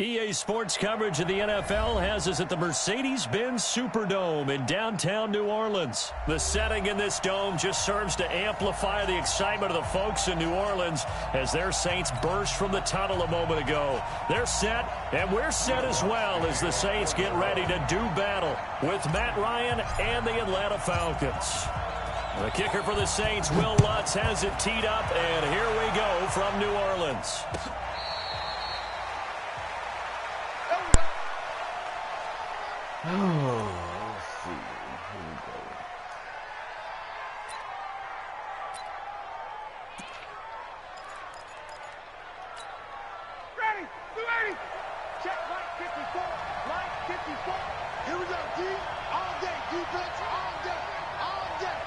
EA Sports coverage of the NFL has us at the Mercedes-Benz Superdome in downtown New Orleans. The setting in this dome just serves to amplify the excitement of the folks in New Orleans as their Saints burst from the tunnel a moment ago. They're set, and we're set as well as the Saints get ready to do battle with Matt Ryan and the Atlanta Falcons. The kicker for the Saints, Will Lutz, has it teed up, and here we go from New Orleans. Oh, let's see. Here we go. Ready, 280. Check line 54, line 54. Here we go, D. All day, defense, all day, all day.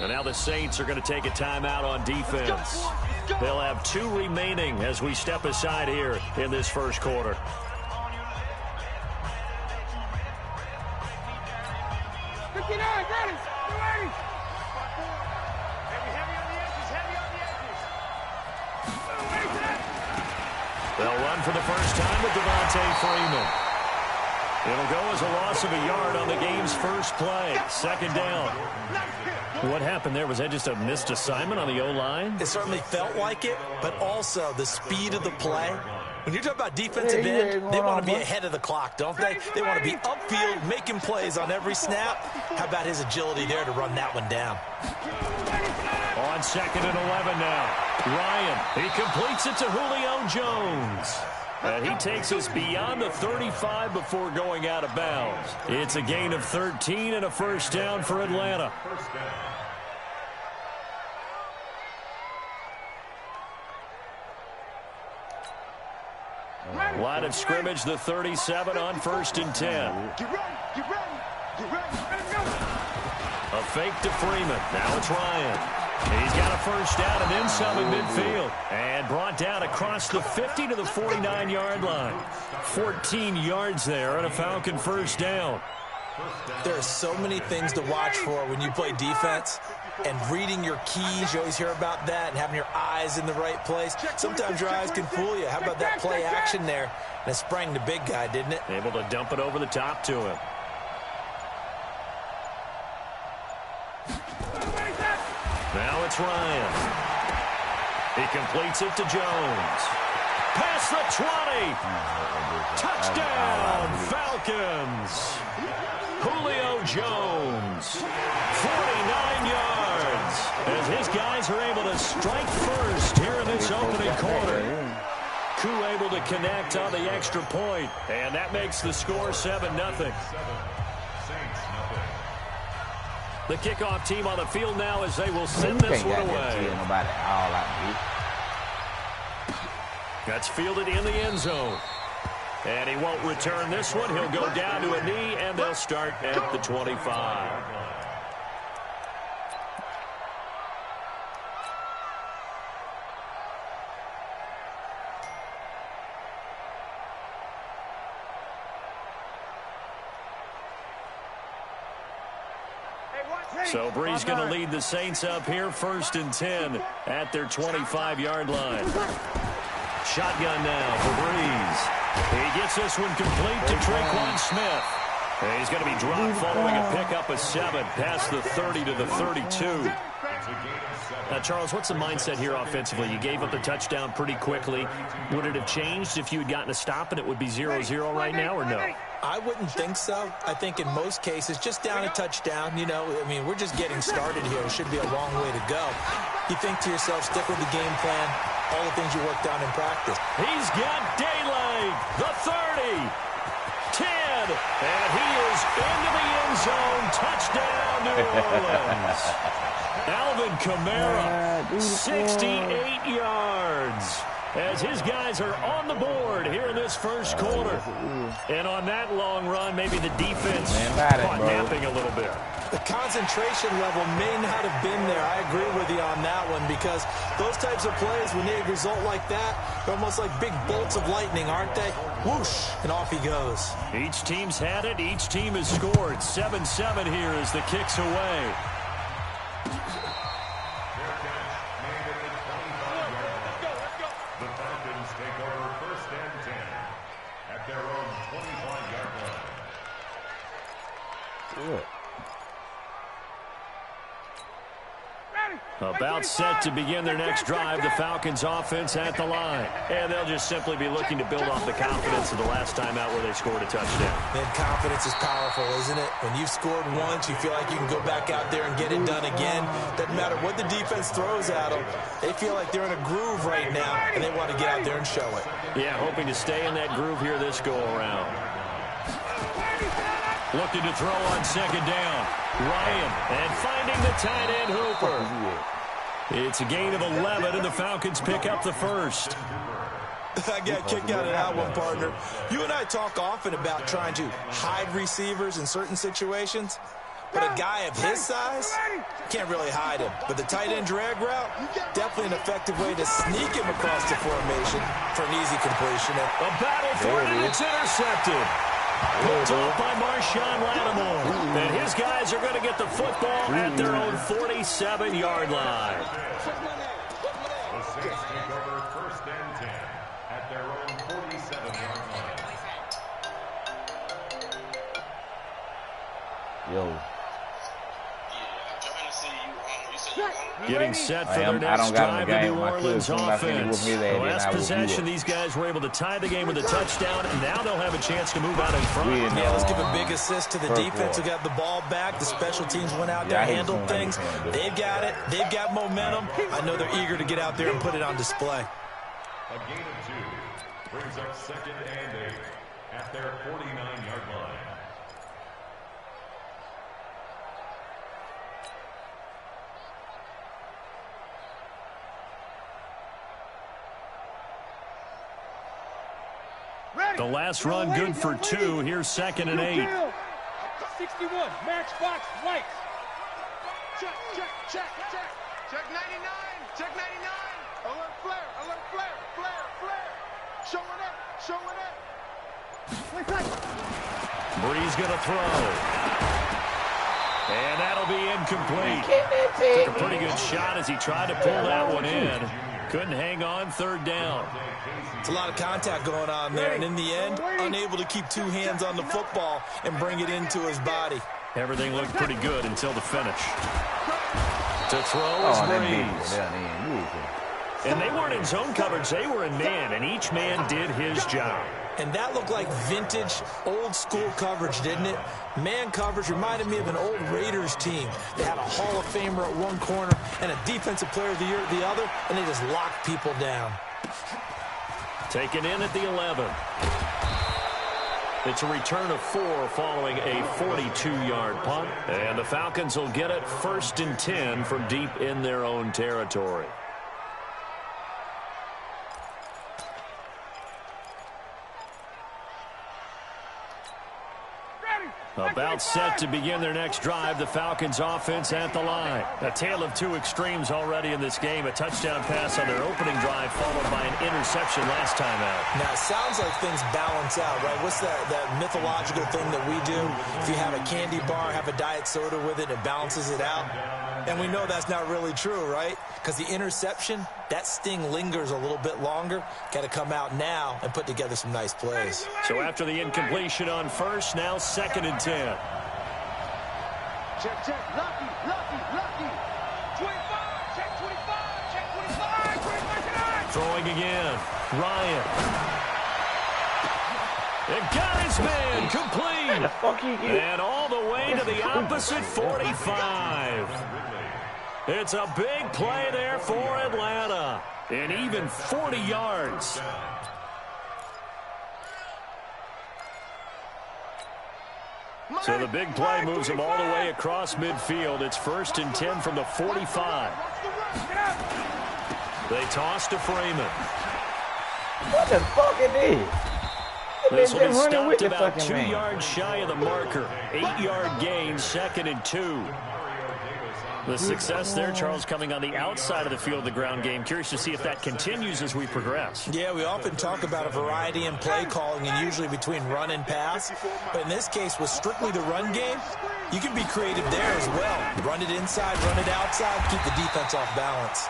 And now the Saints are going to take a timeout on defense. They'll have 2 remaining as we step aside here in this first quarter. They'll run for the first time with Devontae Freeman. It'll go as a loss of a yard on the game's first play. Second down. What happened there? Was that just a missed assignment on the O-line? It certainly felt like it, but also the speed of the play. When you're talking about defensive end, they want to be ahead of the clock, don't they? They want to be upfield, making plays on every snap. How about his agility there to run that one down? On 2nd and 11 now. Ryan, he completes it to Julio Jones. And he takes us beyond the 35 before going out of bounds. It's a gain of 13 and a first down for Atlanta. Line of scrimmage, the 37 on 1st and 10. A fake to Freeman. Now it's Ryan. He's got a first down and then some in midfield. And brought down across the 50 to the 49-yard line. 14 yards there and a Falcon first down. There are so many things to watch for when you play defense. And reading your keys, you always hear about that, and having your eyes in the right place. Sometimes your eyes can fool you. How about that play action there? And it sprang the big guy, didn't it? Able to dump it over the top to him. Now it's Ryan. He completes it to Jones. Past the 20. Touchdown, Falcons. Julio Jones. 49 yards. As his guys are able to strike first here in this opening quarter. Koo able to connect on the extra point. And that makes the score 7-0. The kickoff team on the field now as they will send this one away. That's fielded in the end zone. And he won't return this one. He'll go down to a knee, and they'll start at the 25. So Brees going to lead the Saints up here, 1st and 10 at their 25-yard line. Shotgun now for Brees. He gets this one complete to Tre'Quan Smith. And he's going to be dropped following a pickup of 7 past the 30 to the 32. Now, Charles, what's the mindset here offensively? You gave up the touchdown pretty quickly. Would it have changed if you had gotten a stop and it would be 0-0 right now, or no? I wouldn't think so. I think in most cases, just down a touchdown, you know, I mean, we're just getting started here. It should be a long way to go. You think to yourself, stick with the game plan, all the things you worked on in practice. He's got daylight, the 30, 10, and he is into the end zone. Touchdown, New Orleans. Alvin Kamara, 68 yards. As his guys are on the board here in this first quarter. And on that long run, maybe the defense caught napping a little bit. The concentration level may not have been there. I agree with you on that one, because those types of plays, when they result like that, they're almost like big bolts of lightning, aren't they? Whoosh, and off he goes. Each team's had it. Each team has scored. 7-7 here as the kick's away. The Falcons take over 1st and 10 at their own 25-yard line. Good. About set to begin their next drive, the Falcons offense at the line. And they'll just simply be looking to build off the confidence of the last time out where they scored a touchdown. Man, confidence is powerful, isn't it? When you've scored once, you feel like you can go back out there and get it done again. Doesn't matter what the defense throws at them. They feel like they're in a groove right now, and they want to get out there and show it. Yeah, hoping to stay in that groove here this go-around. Looking to throw on 2nd down. Ryan, and finding the tight end Hooper. It's a gain of 11, and the Falcons pick up the first. I got kicked out of that one, partner. You and I talk often about trying to hide receivers in certain situations, but a guy of his size can't really hide him. But the tight end drag route, definitely an effective way to sneak him across the formation for an easy completion. A battle for it, and it's intercepted. Pulled off by Marshawn Lattimore. And his guys are going to get the football at their own 47-yard line. The Saints take over 1st and 10 at their own 47-yard line. Yo. Getting set for their next drive, the New Orleans offense. Last possession, these guys were able to tie the game with a touchdown, and now they'll have a chance to move out in front. Yeah, let's give a big assist to the defense who got the ball back. The special teams went out there, handled things. They've got it. They've got momentum. I know they're eager to get out there and put it on display. A gain of 2 brings up 2nd and 8 at their 49-yard line. The last run good for 2. Here's 2nd and 8. 61, matchbox lights. Check, check, check, check. Check 99, check 99. Alert flare, flare, flare. Showing up. Breeze going to throw. And that'll be incomplete. Took a pretty good shot as he tried to pull that one in. Couldn't hang on, 3rd down. It's a lot of contact going on there, and in the end, unable to keep 2 hands on the football and bring it into his body. Everything looked pretty good until the finish. To throw is Breeze. And they weren't in zone coverage, they were in man, and each man did his job. And that looked like vintage, old-school coverage, didn't it? Man coverage reminded me of an old Raiders team. They had a Hall of Famer at one corner and a Defensive Player of the Year at the other, and they just locked people down. Taken in at the 11. It's a return of 4 following a 42-yard punt. And the Falcons will get it 1st and 10 from deep in their own territory. About set to begin their next drive, the Falcons offense at the line. A tale of 2 extremes already in this game. A touchdown pass on their opening drive followed by an interception last time out. Now, it sounds like things balance out, right? What's that mythological thing that we do? If you have a candy bar, have a diet soda with it, it balances it out. And we know that's not really true, right? Because the interception, that sting lingers a little bit longer. Got to come out now and put together some nice plays. So after the incompletion on 1st, now 2nd and 10. Check, check, lucky. 25, check 25, 25. Throwing again. Ryan. It got his man complete. And all the way to the opposite 45. It's a big play there for Atlanta. And even 40 yards. So the big play moves them all the way across midfield. It's 1st and 10 from the 45. They toss to Freeman. What the fuck is this? This will be running stopped with the about fucking 2 man. yards shy of the marker. 8-yard gain, 2nd and 2. The success there, Charles, coming on the outside of the field of the ground game. Curious to see if that continues as we progress. Yeah, we often talk about a variety in play calling and usually between run and pass. But in this case, with strictly the run game, you can be creative there as well. Run it inside, run it outside, keep the defense off balance.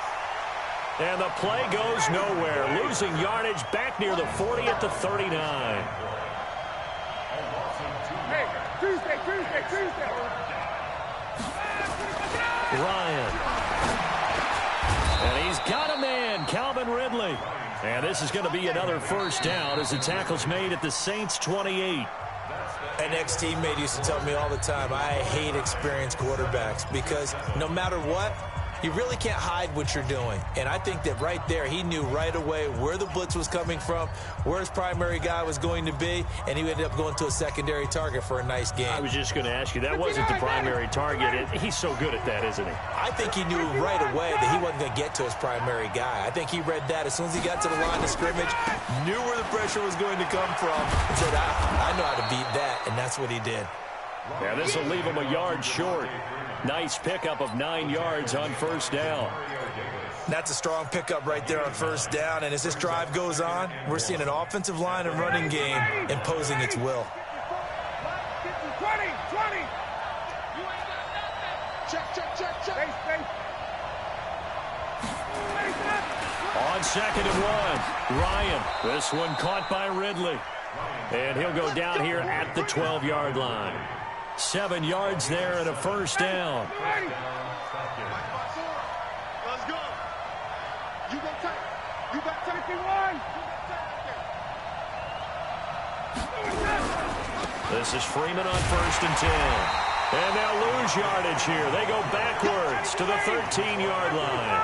And the play goes nowhere. Losing yardage back near the 40 at the 39. Hey, Tuesday. Ryan. And he's got a man, Calvin Ridley. And this is going to be another first down as the tackle's made at the Saints' 28. An ex-teammate used to tell me all the time, I hate experienced quarterbacks because no matter what, you really can't hide what you're doing. And I think that right there, he knew right away where the blitz was coming from, where his primary guy was going to be, and he ended up going to a secondary target for a nice game. I was just going to ask you, that wasn't the primary target. He's so good at that, isn't he? I think he knew right away that he wasn't going to get to his primary guy. I think he read that as soon as he got to the line of scrimmage, knew where the pressure was going to come from, and said, I know how to beat that, and that's what he did. Yeah, this will leave him a yard short. Nice pickup of 9 yards on first down. That's a strong pickup right there on first down. And as this drive goes on, we're seeing an offensive line and running game imposing its will. 20. Check. On 2nd and 1, Ryan. This one caught by Ridley. And he'll go down here at the 12-yard line. 7 yards there and a first down. Let's go. You got 51. This is Freeman on 1st and 10. And they'll lose yardage here. They go backwards to the 13-yard line.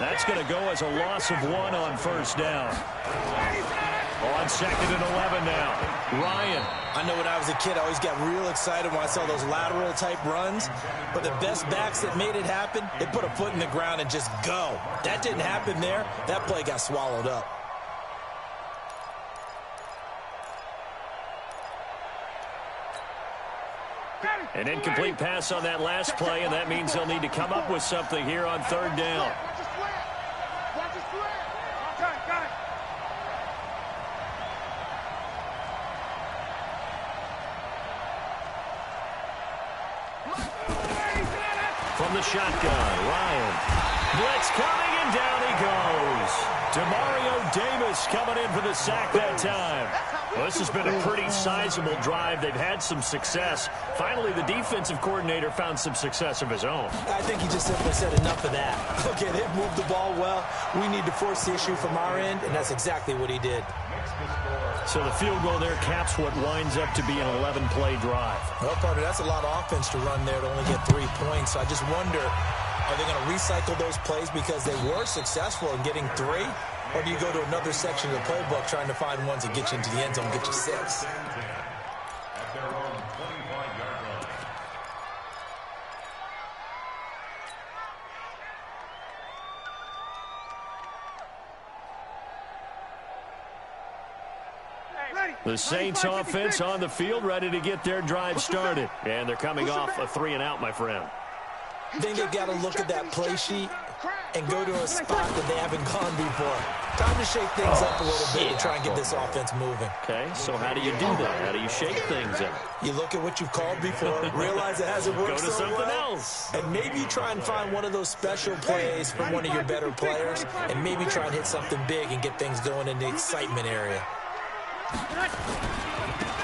That's going to go as a loss of 1 on first down. On 2nd and 11 now. Ryan. I know when I was a kid, I always got real excited when I saw those lateral-type runs. But the best backs that made it happen, they put a foot in the ground and just go. That didn't happen there. That play got swallowed up. An incomplete pass on that last play, and that means they'll need to come up with something here on 3rd down. Watch it square. Got it. From the shotgun, Ryan. Blitz coming, and down he goes. Demario Davis coming in for the sack that time. Well, this has been a pretty sizable drive. They've had some success. Finally, the defensive coordinator found some success of his own. I think he just simply said enough of that. Okay, they've moved the ball well. We need to force the issue from our end, and that's exactly what he did. So the field goal there caps what winds up to be an 11-play drive. Well, partner, that's a lot of offense to run there to only get 3 points. So I just wonder, are they going to recycle those plays because they were successful in getting 3? Or do you go to another section of the playbook trying to find ones that get you into the end zone and get you 6? At their own 25-yard line. The Saints offense on the field, ready to get their drive started. And they're coming off a 3-and-out, my friend. I think they've got to look at that play sheet and go to a spot that they haven't gone before. Time to shake things up a little bit and try and get this offense moving. Okay, so how do you do that? How do you shake things up? You look at what you've called before, realize it hasn't worked Go to so something well, else. and maybe try and find one of those special plays from one of your better players, and maybe try and hit something big and get things going in the excitement area.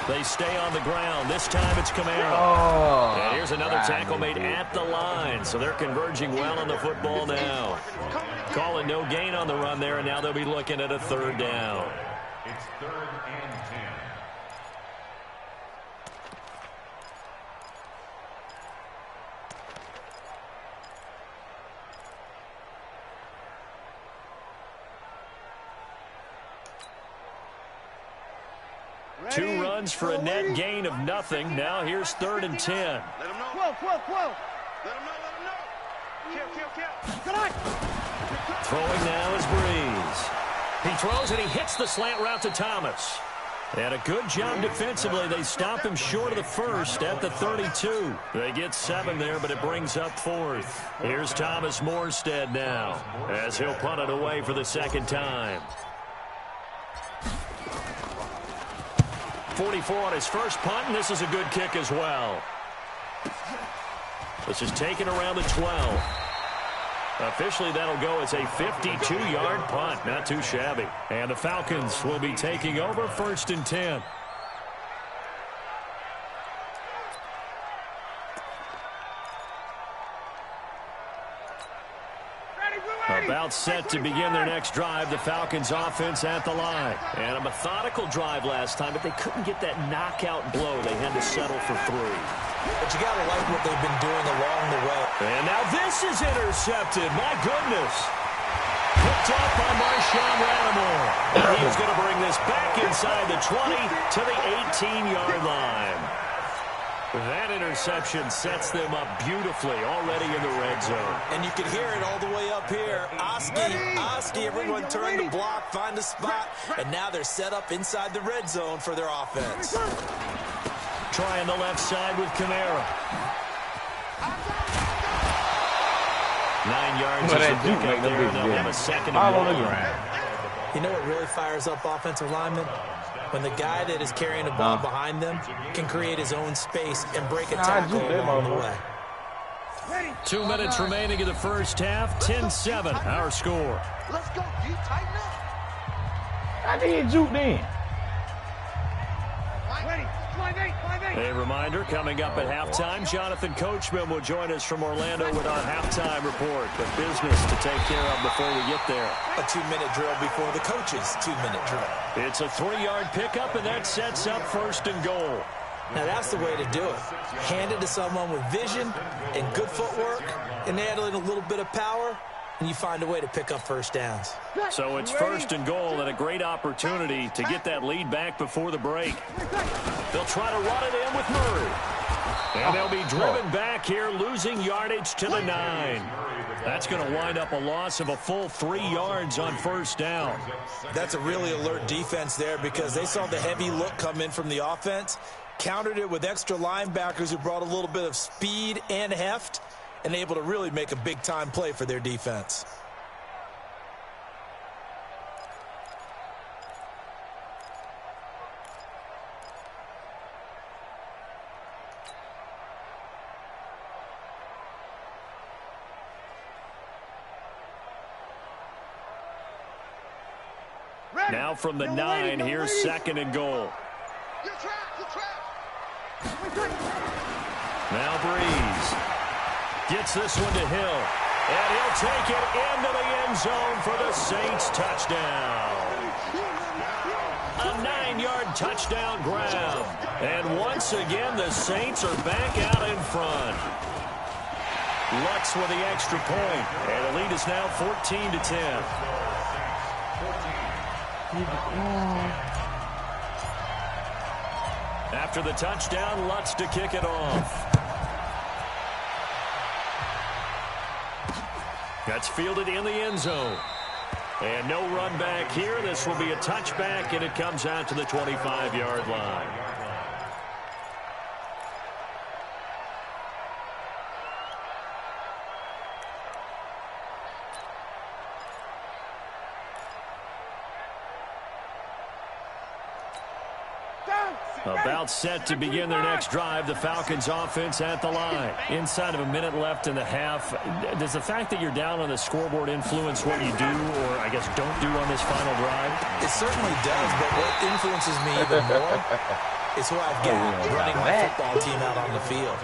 They stay on the ground. This time it's Camaro. Oh, and here's another tackle made at the line. So they're converging well on the football now. Calling no gain on the run there, and now they'll be looking at a 3rd down. It's 3rd and 10. Two runs for a net gain of nothing. Now here's 3rd and 10. Let him know. Whoa. Let him know. Kill. Come on. Throwing now is Breeze. He throws and he hits the slant route to Thomas. And a good job defensively. They stop him short of the first at the 32. They get 7 there, but it brings up 4th. Here's Thomas Morstead now as he'll punt it away for the second time. 44 on his first punt, and this is a good kick as well. This is taken around the 12. Officially, that'll go as a 52-yard punt. Not too shabby. And the Falcons will be taking over 1st and 10. About set to begin their next drive, the Falcons offense at the line. And a methodical drive last time, but they couldn't get that knockout blow. They had to settle for 3. But you got to like what they've been doing along the way. And now this is intercepted. My goodness. Picked up by Marshawn Lattimore. And he's going to bring this back inside the 20 to the 18-yard line. That interception sets them up beautifully already in the red zone. And you can hear it all the way up here. Oski, everyone turn the block, find a spot, and now they're set up inside the red zone for their offense. Trying the left side with Kamara. 9 yards is a pickup there, and they'll have a second and on the goal. ground. You know what really fires up offensive linemen? When the guy that is carrying the ball behind them can create his own space and break a tackle along the way. 2 minutes remaining in the first half. 10-7, our score. Let's go. You tighten up. I did juke then. Ready. 5-8. A reminder, coming up at halftime, Jonathan Coachman will join us from Orlando with our halftime report. But business to take care of before we get there. A 2-minute drill before the coach's 2-minute drill. It's a 3-yard pickup, and that sets up 1st and goal. Now that's the way to do it. Hand it to someone with vision and good footwork, and add in a little bit of power, and you find a way to pick up first downs. So it's 1st and goal, and a great opportunity to get that lead back before the break. They'll try to run it in with Murray. And they'll be driven back here, losing yardage to the 9. That's going to wind up a loss of a full 3 yards on 1st down. That's a really alert defense there because they saw the heavy look come in from the offense, countered it with extra linebackers who brought a little bit of speed and heft, and able to really make a big-time play for their defense. Now from the 9, here's 2nd and goal. You're trapped. Now Breeze gets this one to Hill. And he'll take it into the end zone for the Saints touchdown. A 9-yard touchdown grab. And once again, the Saints are back out in front. Lutz with the extra point. And the lead is now 14-10. After the touchdown, Lutz to kick it off. That's fielded in the end zone. And no run back here. This will be a touchback, and it comes out to the 25-yard line. About set to begin their next drive, the Falcons offense at the line. Inside of a minute left in the half, does the fact that you're down on the scoreboard influence what you do, or I guess don't do on this final drive? It certainly does, but what influences me even more is who I've got running my football team out on the field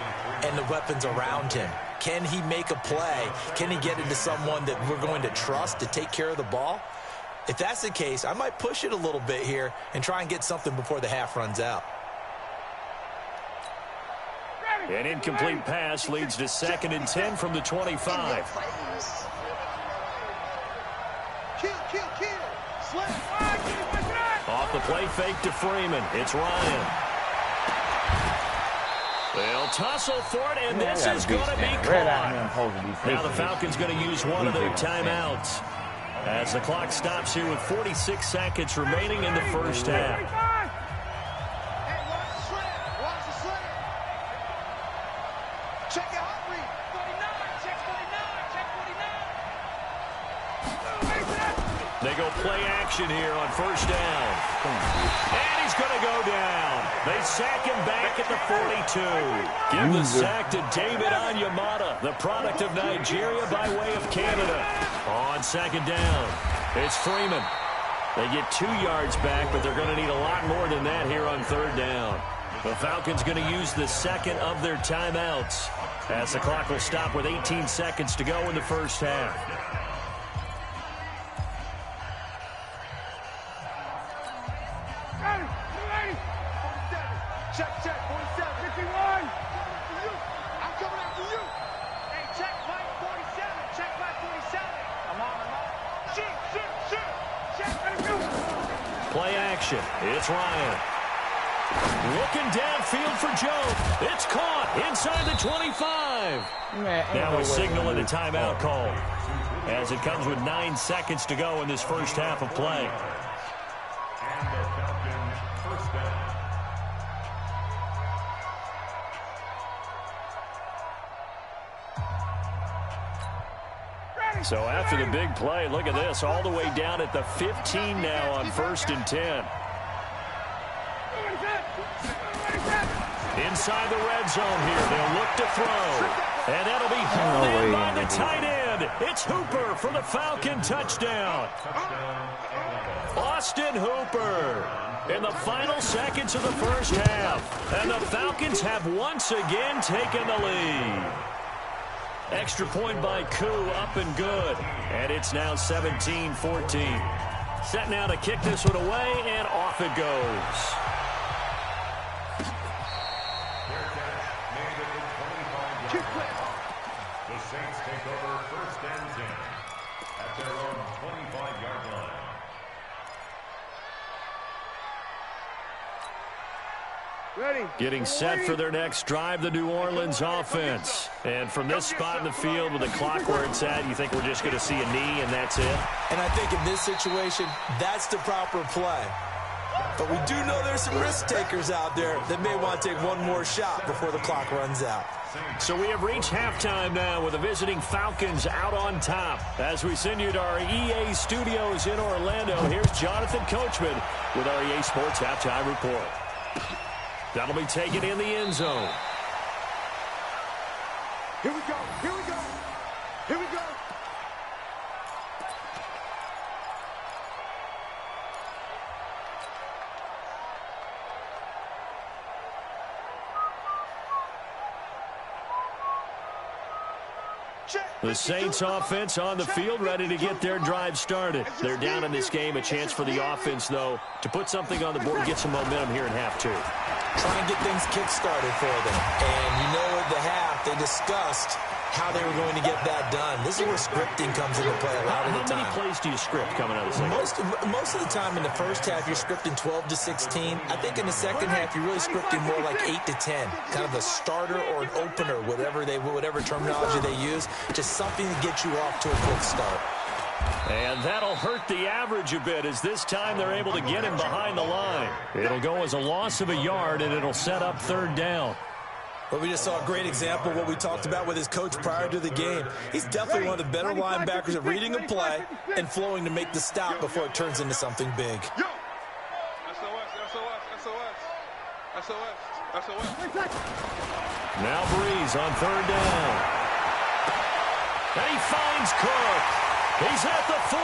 and the weapons around him. Can he make a play? Can he get into someone that we're going to trust to take care of the ball? If that's the case, I might push it a little bit here and try and get something before the half runs out. An incomplete pass leads to 2nd and 10 from the 25. Kill. Slip. Off the play fake to Freeman. It's Ryan. They'll tussle for it, and this is going to be caught. Now the Falcons going to use one of their timeouts as the clock stops here with 46 seconds remaining in the first half. They go play action here on first down. And he's going to go down. They sack him back at the 42. Give the sack to David Onyemata, the product of Nigeria by way of Canada. On second down, it's Freeman. They get 2 yards back, but they're going to need a lot more than that here on third down. The Falcons going to use the second of their timeouts, as the clock will stop with 18 seconds to go in the first half. Check, 47, 51. I'm coming after you. Hey, check, Mike, 47. Check, Mike, 47. I'm on. Shoot. Check, let him go. Play action. It's Ryan. Looking downfield for Joe. It's caught inside the 25. Now a signal and a timeout call, as it comes with 9 seconds to go in this first half of play. And the Falcons first down. So after the big play, look at this, all the way down at the 15 now on 1st and 10. Inside the red zone here, they'll look to throw. And that'll be hauled in by the tight end. It's Hooper for the Falcon touchdown. Austin Hooper in the final seconds of the first half. And the Falcons have once again taken the lead. Extra point by Koo, up and good. And it's now 17-14. Set now to kick this one away, and off it goes. The Saints take over first and 10 at their own 25-yard line. Ready. Getting set for their next drive, the New Orleans offense. And from this spot in the field with the clock where it's at, you think we're just going to see a knee and that's it? And I think in this situation, that's the proper play. But we do know there's some risk takers out there that may want to take one more shot before the clock runs out. So we have reached halftime now with the visiting Falcons out on top. As we send you to our EA studios in Orlando, here's Jonathan Coachman with our EA Sports Halftime Report. That'll be taken in the end zone. Here we go. The Saints offense on the field, ready to get their drive started. They're down in this game. A chance for the offense, though, to put something on the board, get some momentum here in half two. Trying to get things kick-started for them. And you know at the half, they discussed how they were going to get that done. This is where scripting comes into play a lot of the time. How many plays do you script coming out of the second? Most of the time in the first half, you're scripting 12 to 16. I think in the second half, you're really scripting more like 8 to 10. Kind of a starter or an opener, whatever terminology they use. Just something to get you off to a quick start. And that'll hurt the average a bit, as this time they're able to get him behind the line. It'll go as a loss of a yard, and it'll set up third down. Well, we just saw a great example of what we talked about with his coach prior to the game. He's definitely one of the better linebackers at reading a play and flowing to make the stop before it turns into something big. Yo! SOS. Now Breeze on third down. And he finds Cook. He's at the 40,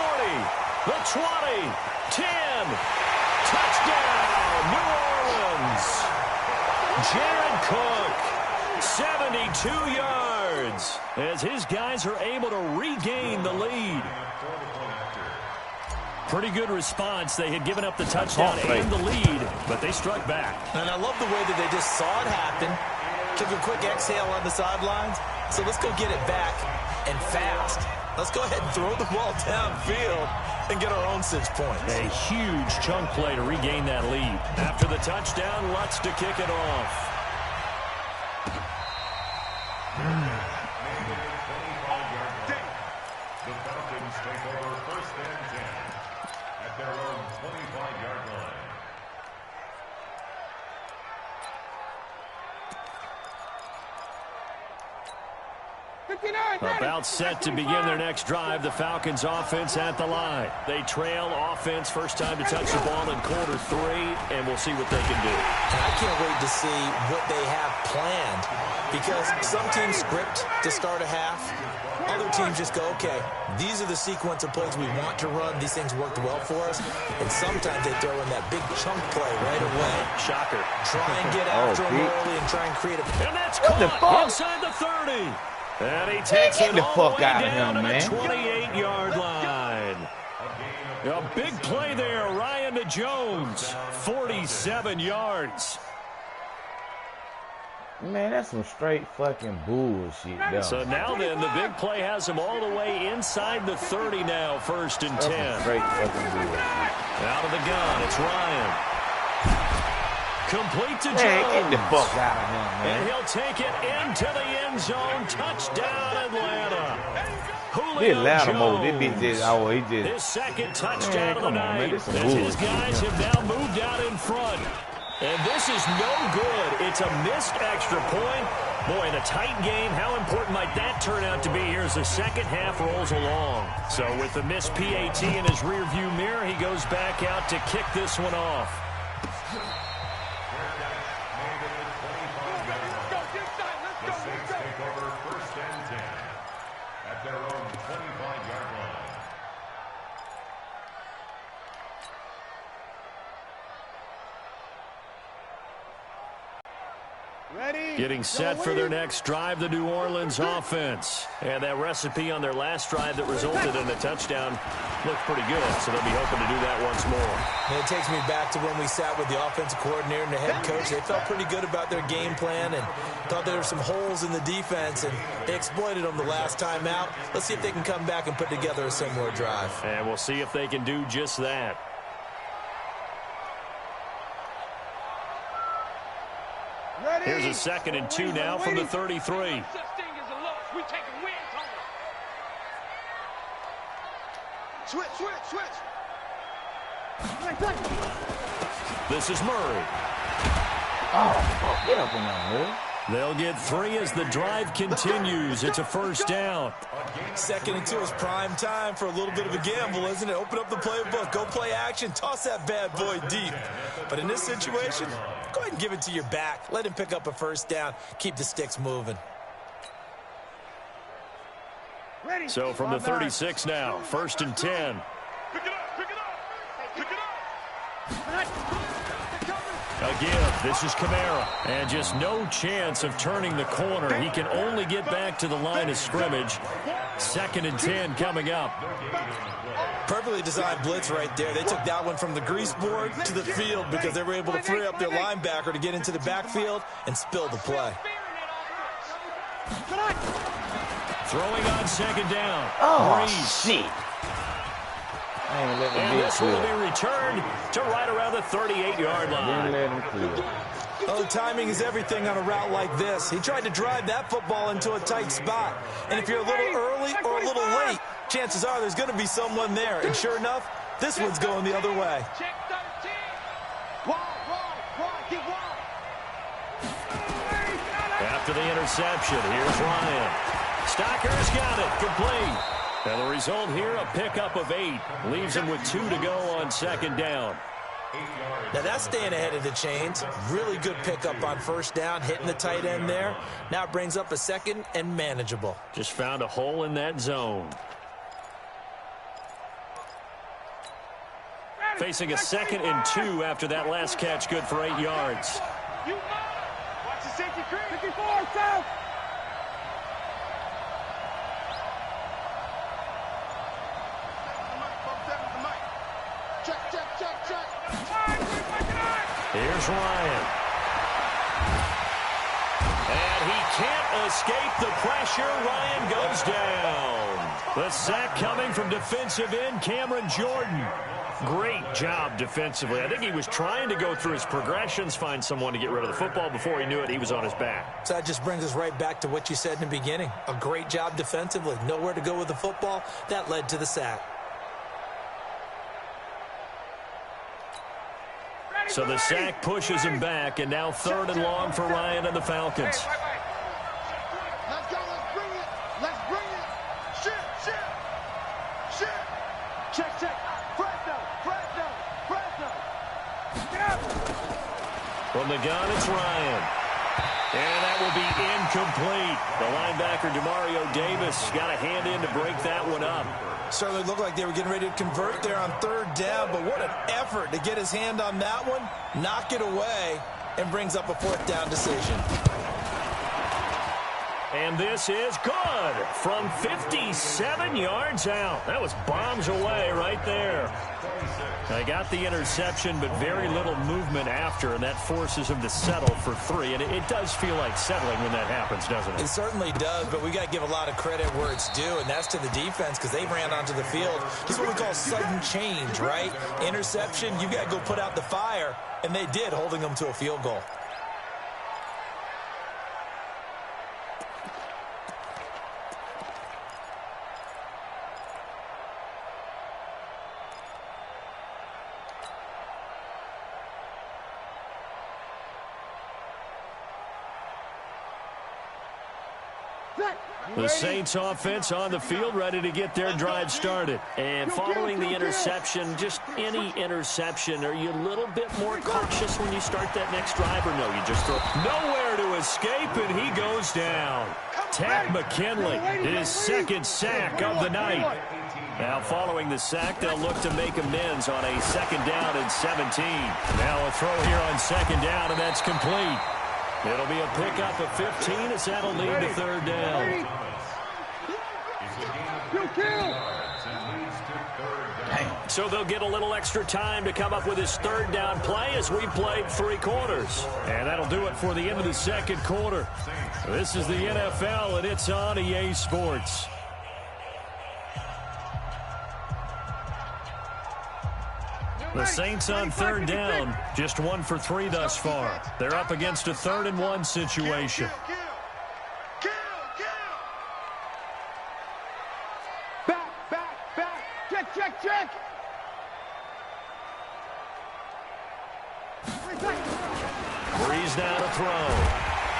the 20, 10. Touchdown, New Orleans. Jared Cook, 72 yards, as his guys are able to regain the lead. Pretty good response. They had given up the touchdown and the lead, but they struck back. And I love the way that they just saw it happen, took a quick exhale on the sidelines. So let's go get it back and fast. Let's go ahead and throw the ball downfield and get our own 6 points. A huge chunk play to regain that lead. After the touchdown, Lutz to kick it off. The Falcons take over first and 10 at their own 25-yard line. About set to begin their next drive, the Falcons offense at the line. They trail offense, first time to touch the ball in quarter 3, and we'll see what they can do. And I can't wait to see what they have planned, because some teams script to start a half. Other teams just go, okay, these are the sequence of plays we want to run. These things worked well for us. And sometimes they throw in that big chunk play right away. Shocker. Try and get after them early and try and create a... And that's caught inside the 30. And he takes it all the way down to the 28-yard line. A big play there, Ryan to Jones, 47 yards. Man, that's some straight fucking bullshit, though. So now then, the big play has him all the way inside the 30 now, first and 10. Straight fucking bullshit. Out of the gun, it's Ryan. Complete to Jones. Get the fuck out of him, man. And he'll take it into the end zone. Touchdown, Atlanta. This Lattimore, this bitch just, His second touchdown of the night. As his guys have now moved out in front. And this is no good. It's a missed extra point. Boy, in a tight game, how important might that turn out to be here as the second half rolls along? So with the missed PAT in his rearview mirror, he goes back out to kick this one off. Getting set for their next drive, the New Orleans offense. And that recipe on their last drive that resulted in a touchdown looked pretty good, so they'll be hoping to do that once more. And it takes me back to when we sat with the offensive coordinator and the head coach. They felt pretty good about their game plan and thought there were some holes in the defense, and they exploited them the last time out. Let's see if they can come back and put together a similar drive. And we'll see if they can do just that. Here's a 2nd and 2 now from the 33. Switch. This is Murray. Oh, get up in there, Murray. They'll get 3 as the drive continues. It's a first down. 2nd and 2 is prime time for a little bit of a gamble, isn't it? Open up the playbook, go play action, toss that bad boy deep. But in this situation, go ahead and give it to your back. Let him pick up a first down. Keep the sticks moving. So from the 36 now, 1st and 10. Pick it up. Again, this is Kamara. And just no chance of turning the corner. He can only get back to the line of scrimmage. 2nd and 10 coming up. Perfectly designed blitz right there. They took that one from the grease board to the field because they were able to free up their linebacker to get into the backfield and spill the play. Throwing on 2nd down. Oh, Breeze. shit. And this will be returned to right around the 38-yard line. Oh, timing is everything on a route like this. He tried to drive that football into a tight spot. And if you're a little early or a little late, chances are there's going to be someone there. And sure enough, this one's going the other way. After the interception, here's Ryan. Stocker's got it, complete. And the result here, a pickup of 8. Leaves him with 2 to go on 2nd down. Now that's staying ahead of the chains. Really good pickup on 1st down, hitting the tight end there. Now it brings up a 2nd and manageable. Just found a hole in that zone. Facing a 2nd and 2 after that last catch, good for 8 yards. Watch the safety creep. 54, south. Here's Ryan. And he can't escape the pressure. Ryan goes down. The sack coming from defensive end Cameron Jordan. Great job defensively. I think he was trying to go through his progressions, find someone to get rid of the football. Before he knew it, he was on his back. So that just brings us right back to what you said in the beginning. A great job defensively. Nowhere to go with the football. That led to the sack. So the sack pushes him back, and now 3rd and long for Ryan and the Falcons. Let's go, let's bring it. the gun, it's Ryan. And that will be incomplete. The linebacker, Demario Davis, got a hand in to break that one up. Certainly looked like they were getting ready to convert there on third down, but what an effort to get his hand on that one, knock it away, and brings up a fourth down decision. And this is good from 57 yards out. That was bombs away right there. They got the interception, but very little movement after, and that forces him to settle for 3. And it does feel like settling when that happens, doesn't it? It certainly does, but we got to give a lot of credit where it's due, and that's to the defense because they ran onto the field. This is what we call sudden change, right? Interception, you got to go put out the fire, and they did, holding them to a field goal. The Saints offense on the field, ready to get their drive started. And following the interception, just any interception, are you a little bit more cautious when you start that next drive, or no, you just throw nowhere to escape, and he goes down. Tad McKinley, his second sack of the night. Now following the sack, they'll look to make amends on a 2nd down and 17. Now a throw here on 2nd down, and that's complete. It'll be a pickup of 15 as that'll lead to 3rd down. So they'll get a little extra time to come up with his 3rd down play as we played 3 quarters. And that'll do it for the end of the 2nd quarter. This is the NFL, and it's on EA Sports. The Saints on 3rd down, just 1 for 3 thus far. They're up against a 3rd and 1 situation. Back. Check. Breeze now to throw.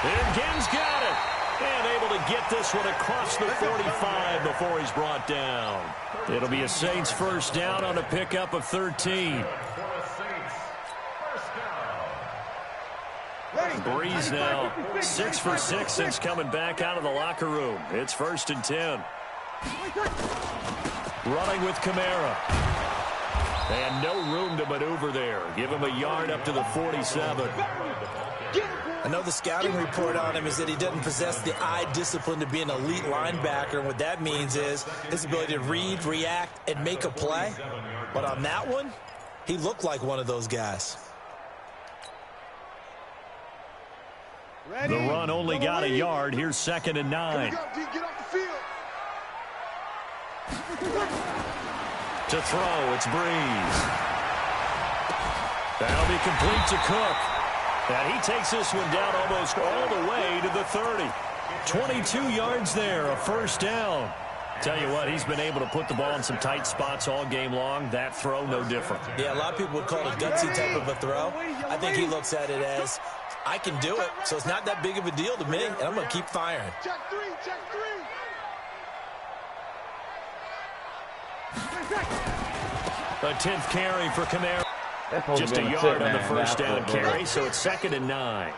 And Gibbs got it. And able to get this one across the 45 before he's brought down. It'll be a Saints 1st down on a pickup of 13. Breeze now 6 for 6 since coming back out of the locker room. It's 1st and 10. Running with Kamara. And no room to maneuver there. Give him a yard up to the 47. I know the scouting report on him is that he doesn't possess the eye discipline to be an elite linebacker. And what that means is his ability to read, react, and make a play. But on that one, he looked like one of those guys. The run only got a yard. Here's 2nd and 9. Get off the field. To throw, it's Breeze. That'll be complete to Cook. And he takes this one down almost all the way to the 30. 22 yards there, a 1st down. Tell you what, he's been able to put the ball in some tight spots all game long. That throw, no different. Yeah, a lot of people would call it a gutsy type of a throw. I think he looks at it as, I can do it, so it's not that big of a deal to me, and I'm going to keep firing. Check three. A 10th carry for Kamara. Just a yard on the 1st down carry, so it's 2nd and 9.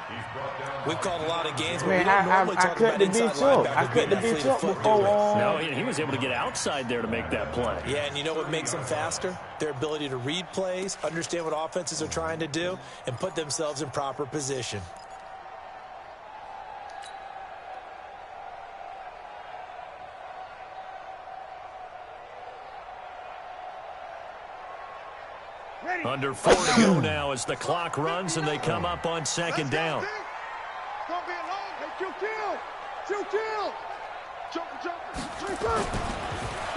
We've called a lot of games, but Man, we don't normally talk about inside linebackers. I couldn't beat up before. No, he was able to get outside there to make that play. Yeah, and you know what makes them faster? Their ability to read plays, understand what offenses are trying to do, and put themselves in proper position. Under 4 to go now as the clock runs and they come up on 2nd down. Don't be alone. Hey, kill. Jump.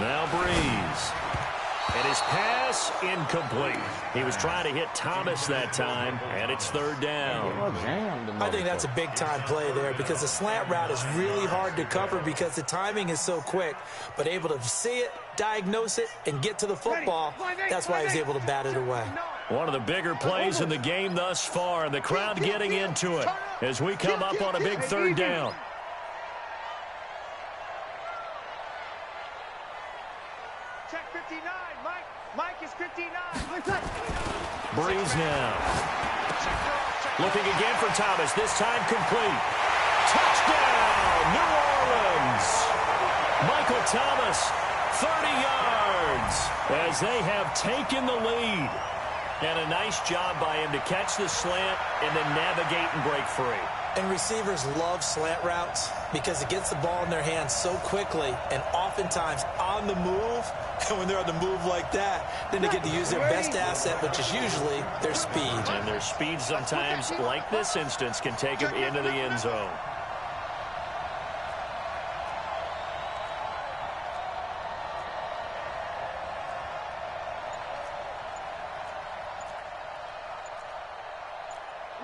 Now Breeze. And his pass incomplete. He was trying to hit Thomas that time, and it's 3rd down. I think that's a big-time play there because the slant route is really hard to cover because the timing is so quick. But able to see it, diagnose it, and get to the football, that's why he was able to bat it away. One of the bigger plays in the game thus far, and the crowd getting into it as we come up on a big 3rd down. check 59. Mike is 59. Breeze now. Looking again for Thomas, this time complete. Touchdown, New Orleans. Michael Thomas, 30 yards, as they have taken the lead. And a nice job by him to catch the slant and then navigate and break free. And receivers love slant routes because it gets the ball in their hands so quickly and oftentimes on the move. And when they're on the move like that, then they get to use their best asset, which is usually their speed. And their speed sometimes, like this instance, can take them into the end zone.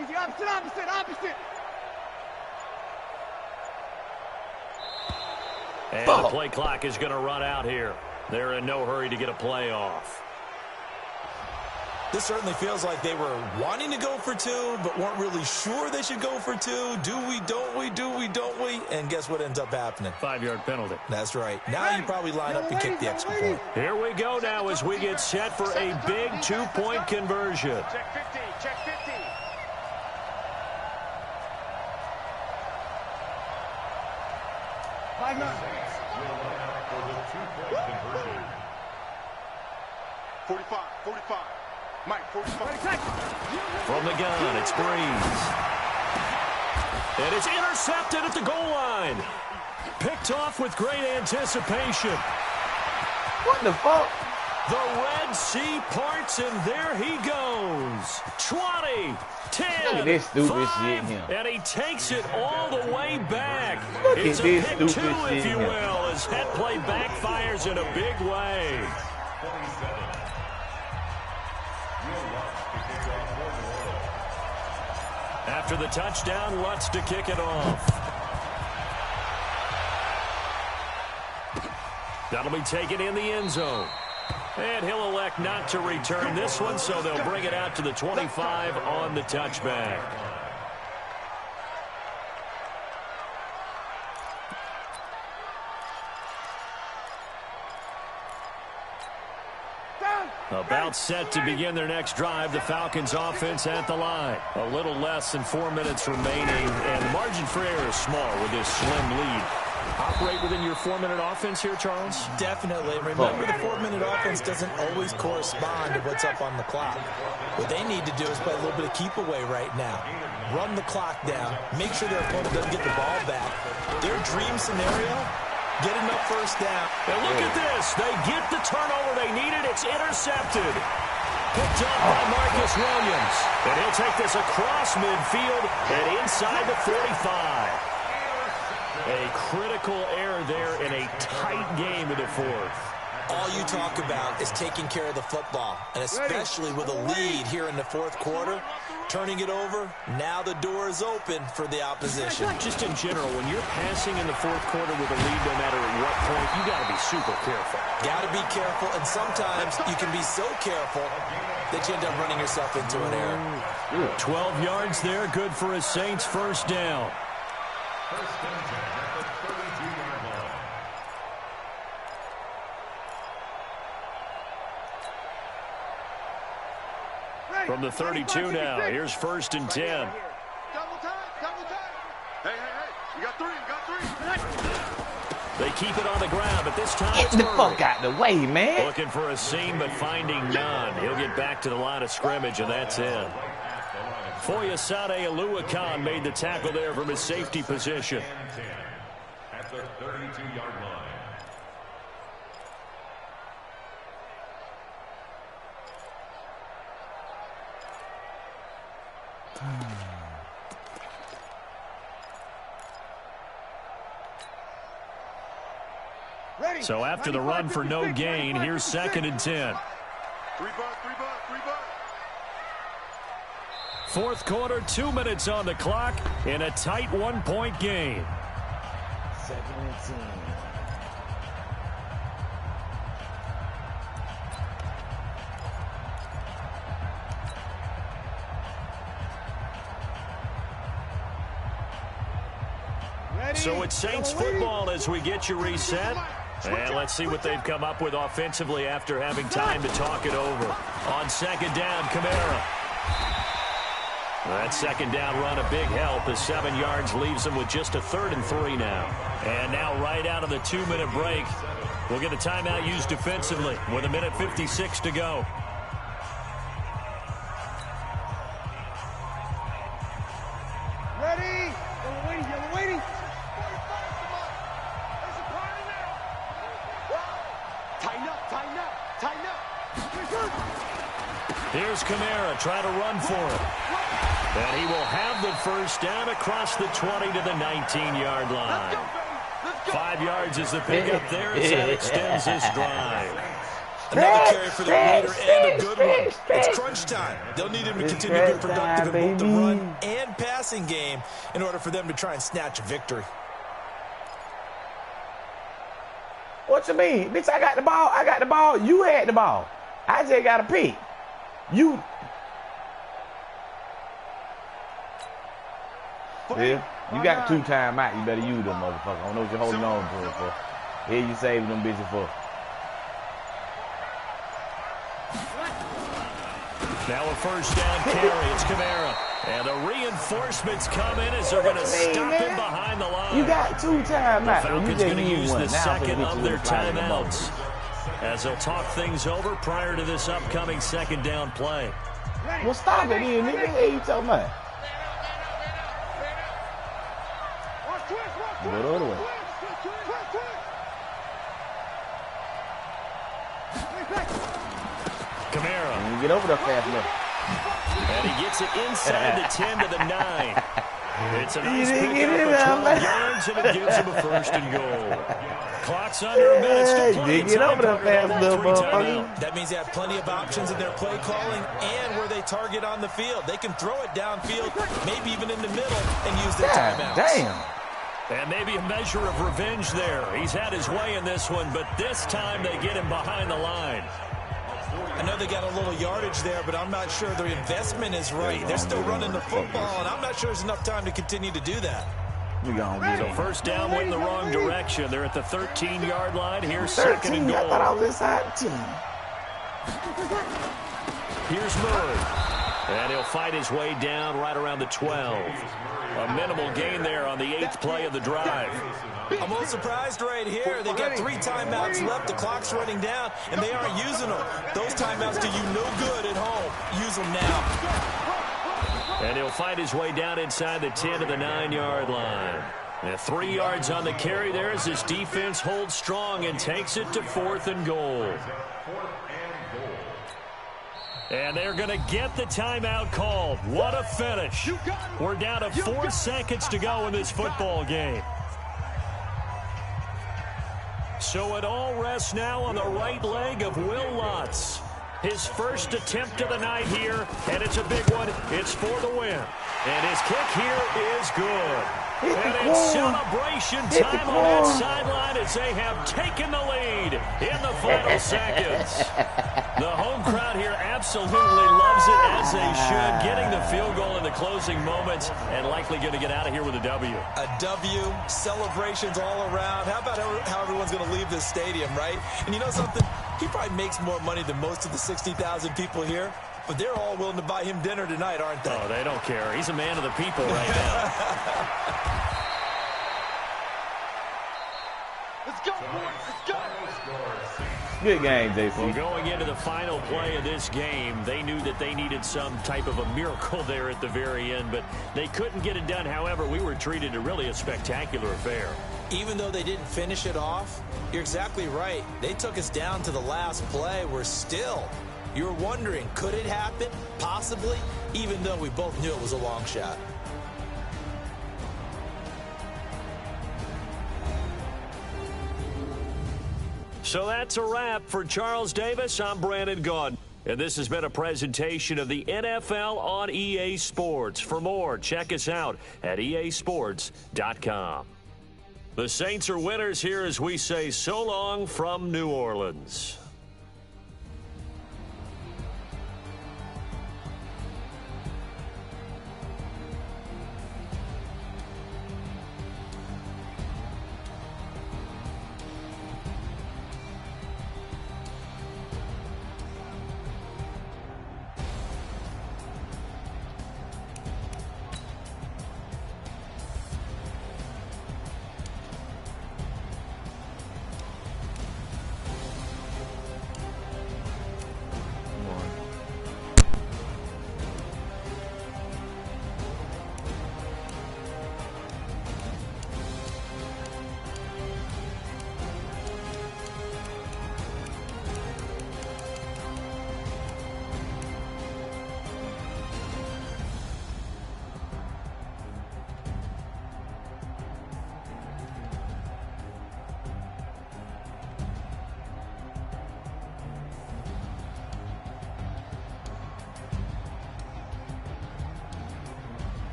Easy, opposite. And the play clock is going to run out here. They're in no hurry to get a play off. This certainly feels like they were wanting to go for two, but weren't really sure they should go for two. Do we, don't we, do we, don't we? And guess what ends up happening? 5-yard penalty. That's right. Now you probably line up and kick the extra point. Here we go now as we get set for a big 2-point conversion. Check 50, check 50. Will line up for the 2-point conversion. 45. Mike, 45. From the gun, it's Breeze. And it's intercepted at the goal line. Picked off with great anticipation. What the fuck? The Red Sea parts, and there he goes. 20, 10, Look at this stupid 5, shit here. and he takes it all the way back. Look It's at a this pick stupid two, if shit you here. will, as head play backfires in a big way. 27. Will Lutz to kick off for New Orleans. After the touchdown, Lutz to kick it off. That'll be taken in the end zone. And he'll elect not to return this one, so they'll bring it out to the 25 on the touchback. About set to begin their next drive, the Falcons offense at the line. A little less than 4 minutes remaining, and the margin for error is small with this slim lead. Operate within your 4-minute offense here, Charles? Definitely. Remember, the 4-minute offense doesn't always correspond to what's up on the clock. What they need to do is play a little bit of keep away right now. Run the clock down. Make sure their opponent doesn't get the ball back. Their dream scenario, get enough first down. And look at this. They get the turnover they needed. It's intercepted. Picked up by Marcus Williams. And he'll take this across midfield and inside the 45. A critical error there in a tight game in the fourth. All you talk about is taking care of the football, and especially with a lead here in the fourth quarter, turning it over, now the door is open for the opposition. Just in general, when you're passing in the fourth quarter with a lead, no matter at what point, you got to be super careful. Got to be careful, and sometimes you can be so careful that you end up running yourself into an error. 12 yards there, good for a Saints first down. First and 10 at the 32-yard line. From the 32 now, here's first and 10. Double time. Hey. You got three. They keep it on the ground, but this time Get it's the Murray. fuck out the way, man. Looking for a seam, but finding none. He'll get back to the line of scrimmage, and that's it. Foyesade Aluakan made the tackle there from his safety position. And 10 at the 32-yard line. So after the run for no gain, here's second and 10. Three buck. Fourth quarter, 2 minutes on the clock in a tight 1-point game. Second and 10. So it's Saints football as we get you reset. And let's see what they've come up with offensively after having time to talk it over. On second down, Kamara. That second down run a big help as 7 yards leaves them with just a 3rd and 3 now. And now right out of the 2-minute break, we'll get a timeout used defensively with 1:56 to go. Ready? Yellow waiting, yellow waiting. Tighten up, tighten up, tighten up. Here's Kamara trying to run for it. And he will have the first down across the 20 to the 19-yard line. 5 yards is the pickup there as that extends this drive. Another carry for the leader and a good one. It's crunch time. They'll need him to continue to be productive in both the run and passing game in order for them to try and snatch a victory. What you mean? Bitch, I got the ball. I got the ball. You had the ball. I just got a pick. You. Yeah, you got 2 timeouts. You better use them, motherfucker. I don't know what you're holding on to it for. Here you saving them bitches for. Now a first down carry. It's Kamara. And the reinforcements come in as they're going to stop him behind the line. You got 2 timeouts. The Falcons going to use the second of their timeouts as they'll talk things over prior to this upcoming second down play. Well, stop it then, nigga. What you talking about? Go the other way. Kamara. You get over there fast enough. And he gets it inside the 10 to the 9. It's a nice pickup get it of 12 yards, and it gives him a first and goal. Clock's under a minute. Still plenty of time. That means they have plenty of options in their play calling and where they target on the field. They can throw it downfield, maybe even in the middle, and use their timeouts. Damn. And maybe a measure of revenge there. He's had his way in this one, but this time they get him behind the line. I know they got a little yardage there, but I'm not sure their investment is right. They're still running the football, and I'm not sure there's enough time to continue to do that. So first down went in the wrong direction. They're at the 13-yard line. Here's second and goal. I thought I was inside 10. Here's Murray. And he'll fight his way down right around the 12. A minimal gain there on the 8th play of the drive. I'm a little surprised right here. They've got 3 timeouts left. The clock's running down, and they aren't using them. Those timeouts do you no good at home. Use them now. And he'll fight his way down inside the 10 to the 9-yard line. And 3 yards on the carry there as his defense holds strong and takes it to 4th and goal. And they're going to get the timeout called. What a finish. We're down to 4 seconds to go in this football game. So it all rests now on the right leg of Will Lutz. His first attempt of the night here, and it's a big one. It's for the win. And his kick here is good. And it's celebration time on that sideline as they have taken the lead in the final seconds. The home crowd here absolutely loves it, as they should, getting the field goal in the closing moments and likely going to get out of here with a W. A W, celebrations all around. How about how everyone's going to leave this stadium, right? And you know something? He probably makes more money than most of the 60,000 people here, but they're all willing to buy him dinner tonight, aren't they? Oh, they don't care. He's a man of the people right now. Let's go, boys. Let's go. Good game, JC. Well, going into the final play of this game, they knew that they needed some type of a miracle there at the very end, but they couldn't get it done. However, we were treated to really a spectacular affair. Even though they didn't finish it off, you're exactly right. They took us down to the last play. We're still. You were wondering, could it happen? Possibly, even though we both knew it was a long shot. So that's a wrap for Charles Davis. I'm Brandon Gaudin, and this has been a presentation of the NFL on EA Sports. For more, check us out at easports.com. The Saints are winners here as we say so long from New Orleans.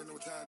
know what time